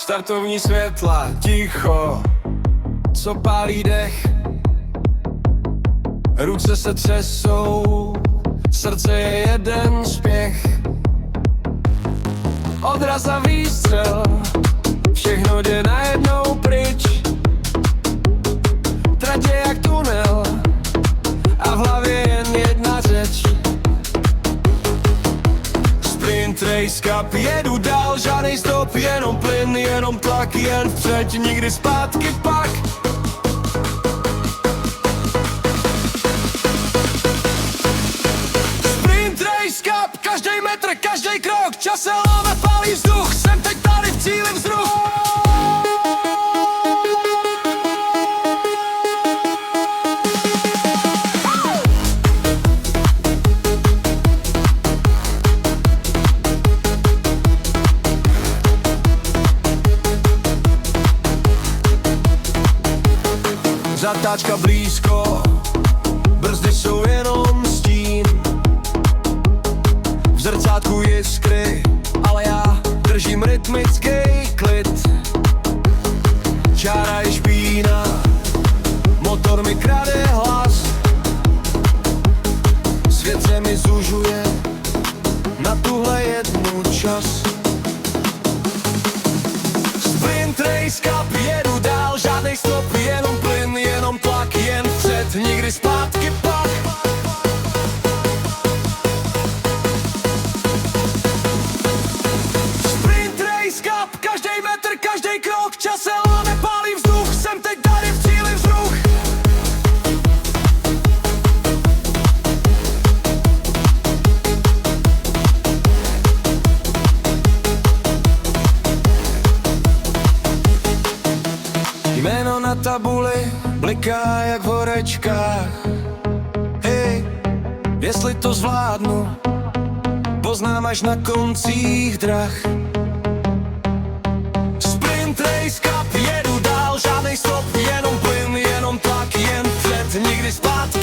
Startovní světla, ticho, co pálí dech. Ruce se třesou, srdce je jeden spěch. Odraz a výstřel, všechno jde najednou pryč. Trať je jak tunel a v hlavě jen jedna řeč. Sprint Race Cup, jedu dál, žádnej stop, jenom plyn, jenom tlak, jen vpřed, nikdy zpátky pak. Sprint Race Cup, každej metr, každej krok, čas se láme, pálí vzduch, jsem teď tady v cíli vzruch. Zatáčka blízko, brzdy jsou jenom stín. V zrcátku jiskry, ale já držím rytmický klid. Čára je špína, motor mi krade hlas. Svět se mi zužuje, na tuhle jednu čas. Sprint Race Cup, jedu dál, žádnej stop, jenom plyn, jenom tlak, jen vpřed, nikdy zpátky pak. Sprint Race Cup, každej metr, každej krok, čas se láme, pálí vzduch, jsem teď tady v cíli vzruch. Jméno na tabuli bliká jak v horečkách. Hej, jestli to zvládnu, poznám až na koncích drah. Sprint Race Cup, jedu dál, žádnej stop, jenom plyn, jenom tlak, jen vpřed, nikdy zpátky.